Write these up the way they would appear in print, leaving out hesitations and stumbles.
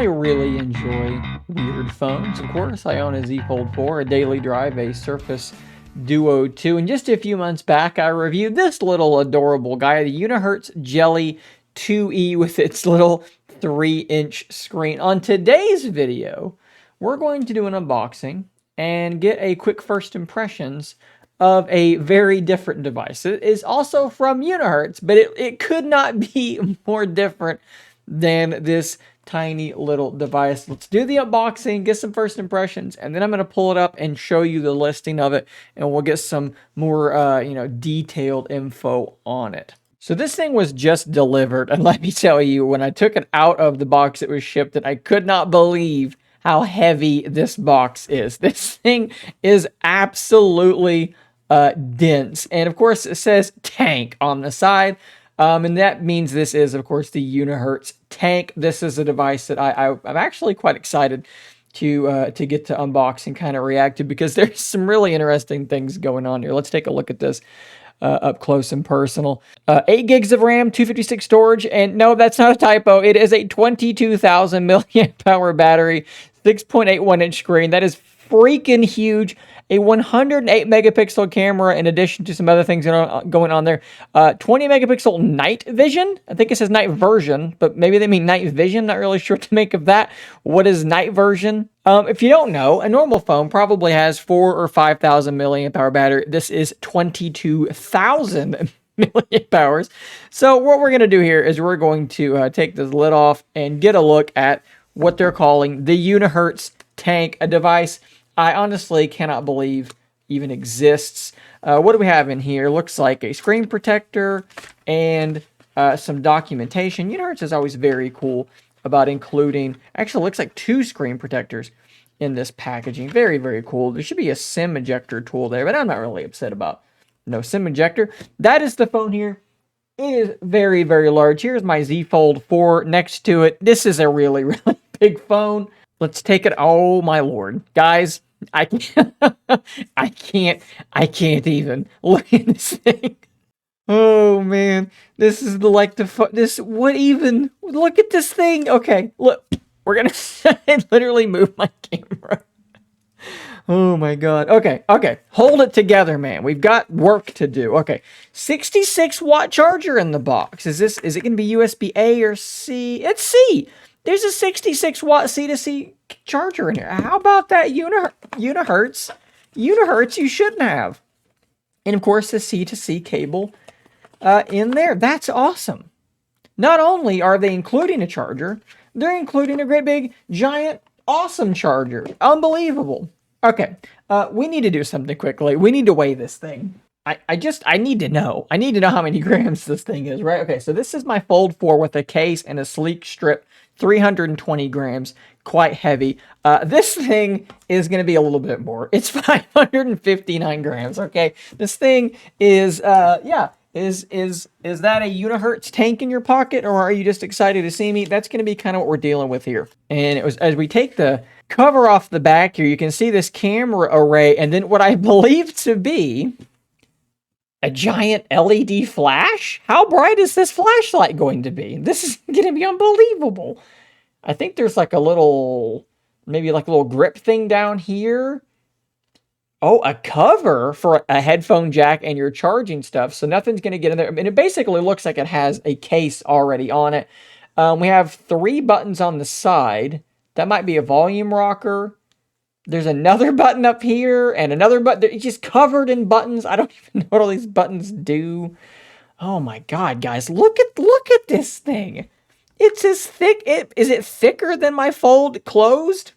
I really enjoy weird phones. Of course, I own a Z Fold 4, a Daily Drive, a Surface Duo 2, and just a few months back, I reviewed this little adorable guy, the Unihertz Jelly 2E with its little 3-inch screen. On today's video, we're going to do an unboxing and get a quick first impressions of a very different device. It is also from Unihertz, but it could not be more different than this tiny little device. Let's do the unboxing, get some first impressions, and then I'm going to pull it up and show you the listing of it, and we'll get some more, detailed info on it. So this thing was just delivered, and let me tell you, when I took it out of the box it was shipped in, I could not believe how heavy this box is. This thing is absolutely dense, and of course it says Tank on the side. And that means this is, of course, the Unihertz Tank. This is a device that I'm actually quite excited to get to unbox and kind of react to, because there's some really interesting things going on here. Let's take a look at this up close and personal. 8 gigs of RAM, 256 storage, and no, that's not a typo. It is a 22,000 milliamp hour battery, 6.81-inch screen. That is freaking huge. A 108 megapixel camera, in addition to some other things going on there. 20 megapixel night vision. I think it says night version, but maybe they mean night vision. Not really sure what to make of that. What is night version? If you don't know, a normal phone probably has 4,000 or 5,000 milliamp hour battery. This is 22,000 milliamp hours. So what we're going to do here is we're going to take this lid off and get a look at what they're calling the Unihertz Tank, a device I honestly cannot believe even exists. What do we have in here? Looks like a screen protector and some documentation. Unihertz is always very cool about including, actually looks like 2 screen protectors in this packaging. Very, very cool. There should be a SIM ejector tool there, but I'm not really upset about no SIM ejector. That is the phone here. It is very, very large. Here's my Z Fold 4 next to it. This is a really, really big phone. Let's take it. Oh my Lord, guys, I can't, I can't even look at this thing. Oh man, this is what even, look at this thing. Okay, look, we're gonna literally move my camera. Oh my God. Okay, hold it together, man. We've got work to do. Okay, 66-watt charger in the box. Is it gonna be USB A or C? It's C. There's a 66-watt C2C charger in here. How about that Unihertz? Unihertz you shouldn't have. And of course, the C2C cable in there. That's awesome. Not only are they including a charger, they're including a great big, giant, awesome charger. Unbelievable. Okay, we need to do something quickly. We need to weigh this thing. I need to know. I need to know how many grams this thing is, right? Okay, so this is my Fold 4 with a case and a sleek strip. 320 grams, quite heavy. This thing is going to be a little bit more. It's 559 grams, okay? This thing is, is that a Unihertz Tank in your pocket, or are you just excited to see me? That's going to be kind of what we're dealing with here. And it was, as we take the cover off the back here, you can see this camera array, and then what I believe to be a giant LED flash? How bright is this flashlight going to be? This is going to be unbelievable. I think there's like a little, maybe like a little grip thing down here. Oh, a cover for a headphone jack and your charging stuff. So nothing's going to get in there. I mean, it basically looks like it has a case already on it. We have 3 buttons on the side. That might be a volume rocker. There's another button up here and another button. It's just covered in buttons. I don't even know what all these buttons do. Oh my God, guys, look at this thing. It's as thick. Is it thicker than my Fold closed?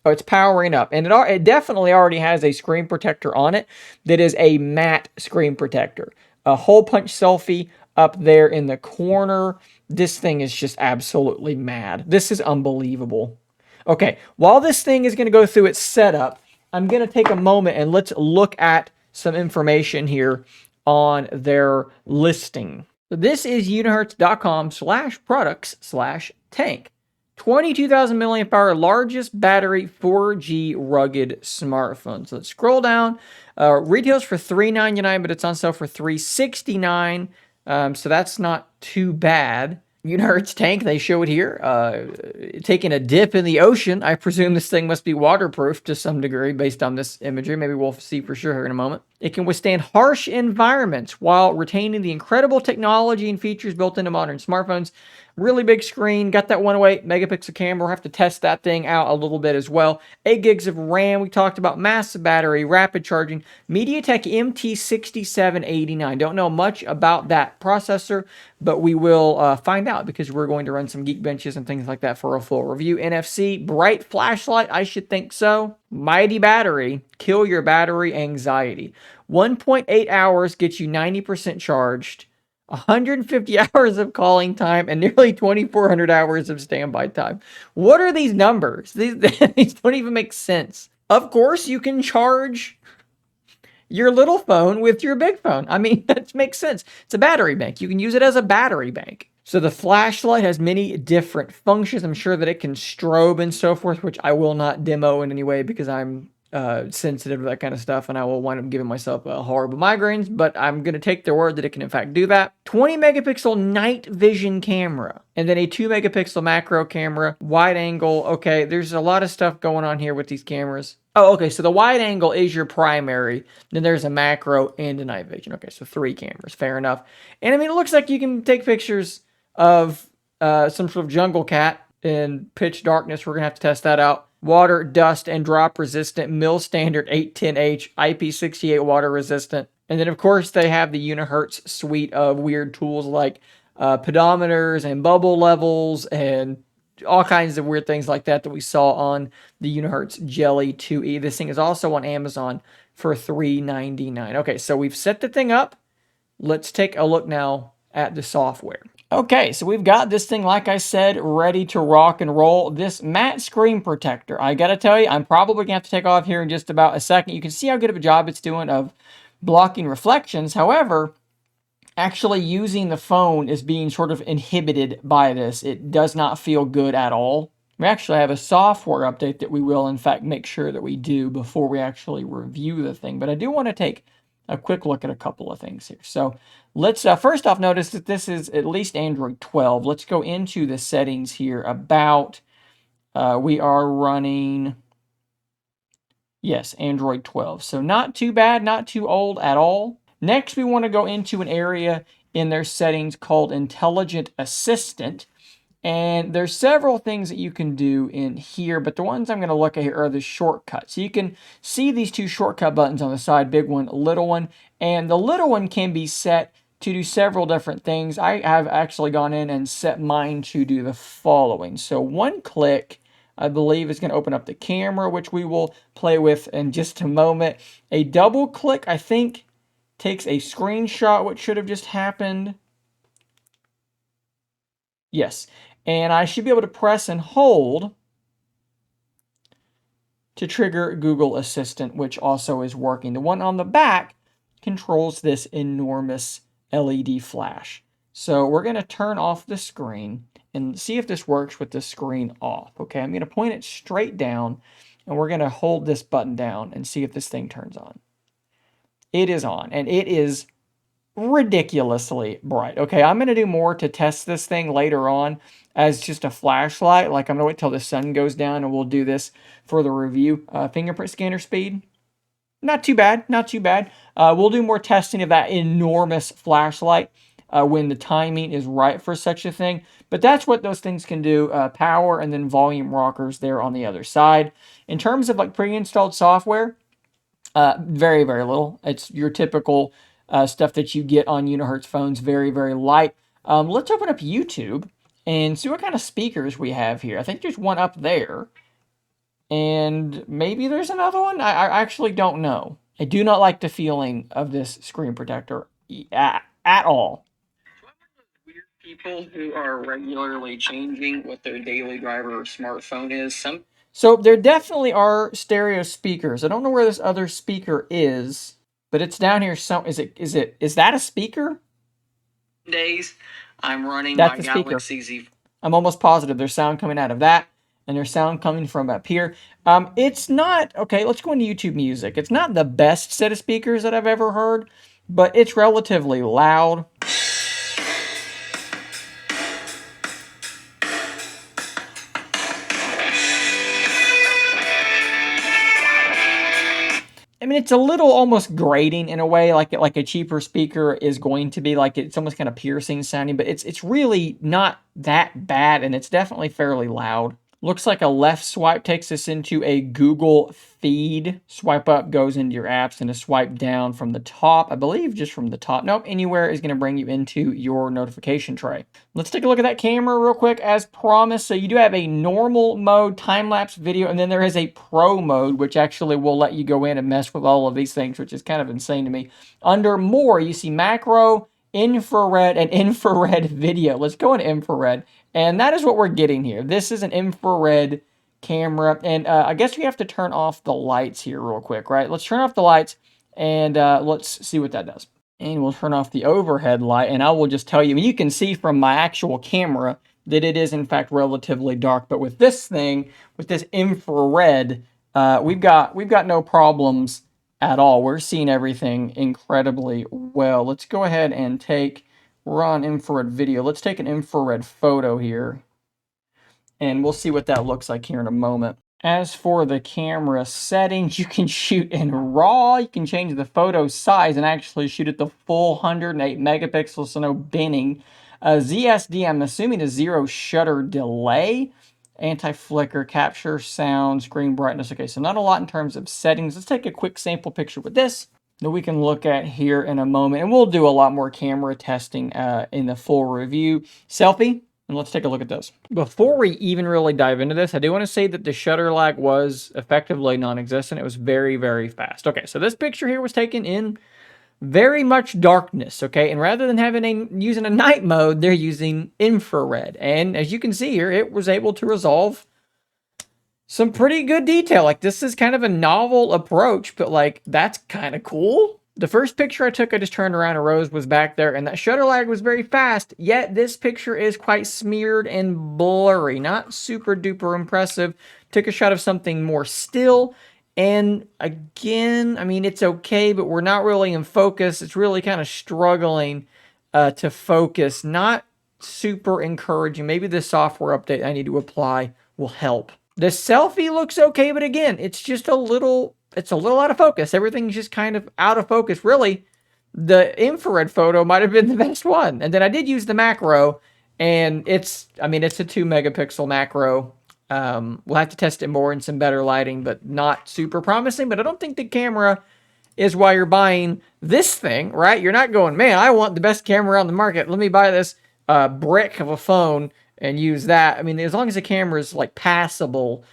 Oh, it's powering up. And it definitely already has a screen protector on it that is a matte screen protector. A hole punch selfie up there in the corner. This thing is just absolutely mad. This is unbelievable. Okay, while this thing is going to go through its setup, I'm going to take a moment and let's look at some information here on their listing. So this is unihertz.com/products/tank. 22,000 milliamp hour, largest battery 4G rugged smartphone. So let's scroll down. Retails for $399, but it's on sale for $369. So that's not too bad. Unihertz Tank, they show it here, taking a dip in the ocean. I presume this thing must be waterproof to some degree based on this imagery. Maybe we'll see for sure here in a moment. It can withstand harsh environments while retaining the incredible technology and features built into modern smartphones. Really big screen, got that 108 megapixel camera. We'll have to test that thing out a little bit as well. 8 gigs of RAM, we talked about, massive battery, rapid charging, MediaTek MT6789. Don't know much about that processor, but we will find out because we're going to run some Geekbenches and things like that for a full review. NFC, bright flashlight, I should think so. Mighty battery, kill your battery anxiety. 1.8 hours gets you 90% charged. 150 hours of calling time and nearly 2,400 hours of standby time. What are these numbers? These don't even make sense. Of course, you can charge your little phone with your big phone. I mean, that makes sense. It's a battery bank. You can use it as a battery bank. So the flashlight has many different functions. I'm sure that it can strobe and so forth, which I will not demo in any way because I'm sensitive to that kind of stuff, and I will wind up giving myself horrible migraines, but I'm going to take their word that it can in fact do that. 20 megapixel night vision camera, and then a 2 megapixel macro camera, wide angle. Okay, there's a lot of stuff going on here with these cameras. Oh, okay, so the wide angle is your primary, then there's a macro and a night vision. Okay, so 3 cameras, fair enough. And I mean, it looks like you can take pictures of some sort of jungle cat in pitch darkness. We're going to have to test that out. Water, dust, and drop resistant, mil standard 810H, IP68 water resistant. And then, of course, they have the Unihertz suite of weird tools like pedometers and bubble levels and all kinds of weird things like that we saw on the Unihertz Jelly 2E. This thing is also on Amazon for $3.99. Okay, so we've set the thing up. Let's take a look now at the software. Okay, so we've got this thing, like I said, ready to rock and roll. This matte screen protector, I gotta tell you, I'm probably gonna have to take off here in just about a second. You can see how good of a job it's doing of blocking reflections. However, actually using the phone is being sort of inhibited by this. It does not feel good at all. We actually have a software update that we will, in fact, make sure that we do before we actually review the thing. But I do want to take a quick look at a couple of things here. So let's first off notice that this is at least Android 12. Let's go into the settings here about, we are running, yes, Android 12. So not too bad, not too old at all. Next, we want to go into an area in their settings called Intelligent Assistant. And there's several things that you can do in here, but the ones I'm going to look at here are the shortcuts. So you can see these 2 shortcut buttons on the side, big one, little one. And the little one can be set to do several different things. I have actually gone in and set mine to do the following. So 1 click, I believe, is going to open up the camera, which we will play with in just a moment. A double click, I think, takes a screenshot, which should have just happened. Yes. And I should be able to press and hold to trigger Google Assistant, which also is working. The one on the back controls this enormous LED flash. So we're going to turn off the screen and see if this works with the screen off. Okay, I'm going to point it straight down, and we're going to hold this button down and see if this thing turns on. It is on, and it is ridiculously bright. Okay, I'm going to do more to test this thing later on as just a flashlight. Like, I'm going to wait till the sun goes down and we'll do this for the review. Fingerprint scanner speed, not too bad, not too bad. We'll do more testing of that enormous flashlight when the timing is right for such a thing. But that's what those things can do. Power and then volume rockers there on the other side. In terms of like pre-installed software, very, very little. It's your typical stuff that you get on Unihertz phones, very, very light. Let's open up YouTube and see what kind of speakers we have here. I think there's one up there. And maybe there's another one? I actually don't know. I do not like the feeling of this screen protector at all. Weird people who are regularly changing what their daily driver or smartphone is. So there definitely are stereo speakers. I don't know where this other speaker is, but it's down here. Is that a speaker? Days I'm running my Galaxy Z. I'm almost positive there's sound coming out of that, and there's sound coming from up here. It's not, okay, let's go into YouTube Music. It's not the best set of speakers that I've ever heard, but it's relatively loud. mean, it's a little almost grating in a way, like a cheaper speaker is going to be. Like it's almost kind of piercing sounding, but it's really not that bad, and it's definitely fairly loud. Looks like a left swipe takes us into a Google feed. Swipe up goes into your apps, and a swipe down from the top, I believe just from the top. Nope, anywhere is going to bring you into your notification tray. Let's take a look at that camera real quick as promised. So you do have a normal mode, time-lapse video, and then there is a pro mode, which actually will let you go in and mess with all of these things, which is kind of insane to me. Under more, you see macro, infrared, and infrared video. Let's go into infrared. And that is what we're getting here. This is an infrared camera. And I guess we have to turn off the lights here real quick, right? Let's turn off the lights and let's see what that does. And we'll turn off the overhead light. And I will just tell you, you can see from my actual camera that it is in fact relatively dark. But with this thing, with this infrared, we've got no problems at all. We're seeing everything incredibly well. Let's go ahead and we're on infrared video. Let's take an infrared photo here, and we'll see what that looks like here in a moment. As for the camera settings, you can shoot in RAW. You can change the photo size and actually shoot at the full 108 megapixels, so no binning. ZSD, I'm assuming is zero shutter delay. Anti-flicker, capture sound, screen brightness. Okay, so not a lot in terms of settings. Let's take a quick sample picture with this that we can look at here in a moment. And we'll do a lot more camera testing in the full review. Selfie, and let's take a look at this. Before we even really dive into this, I do want to say that the shutter lag was effectively non-existent. It was very, very fast. Okay, so this picture here was taken in very much darkness, okay? And rather than using a night mode, they're using infrared. And as you can see here, it was able to resolve some pretty good detail. Like, this is kind of a novel approach, but like, that's kind of cool. The first picture I took, I just turned around and Rose was back there, and that shutter lag was very fast, yet this picture is quite smeared and blurry. Not super duper impressive. Took a shot of something more still, and again, I mean, it's okay, but we're not really in focus. It's really kind of struggling to focus. Not super encouraging. Maybe the software update I need to apply will help. The selfie looks okay, but again, it's just a little out of focus. Everything's just kind of out of focus. Really, the infrared photo might have been the best one. And then I did use the macro, and it's a 2 megapixel macro. We'll have to test it more in some better lighting, but not super promising. But I don't think the camera is why you're buying this thing, right? You're not going, man, I want the best camera on the market. Let me buy this brick of a phone and use that. I mean, as long as the camera is like passable,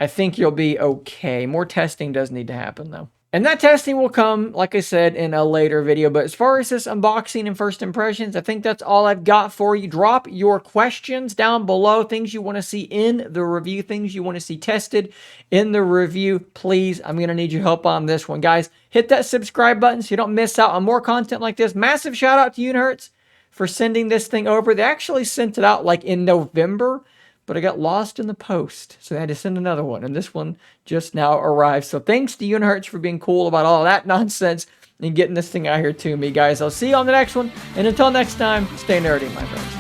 I think you'll be okay. More testing does need to happen though. And that testing will come, like I said, in a later video. But as far as this unboxing and first impressions, I think that's all I've got for you. Drop your questions down below. Things you want to see in the review. Things you want to see tested in the review. Please, I'm going to need your help on this one. Guys, hit that subscribe button so you don't miss out on more content like this. Massive shout out to Unihertz for sending this thing over. They actually sent it out like in November, but I got lost in the post, so I had to send another one, and this one just now arrived. So thanks to Unihertz for being cool about all that nonsense and getting this thing out here to me, guys. I'll see you on the next one, and until next time, stay nerdy, my friends.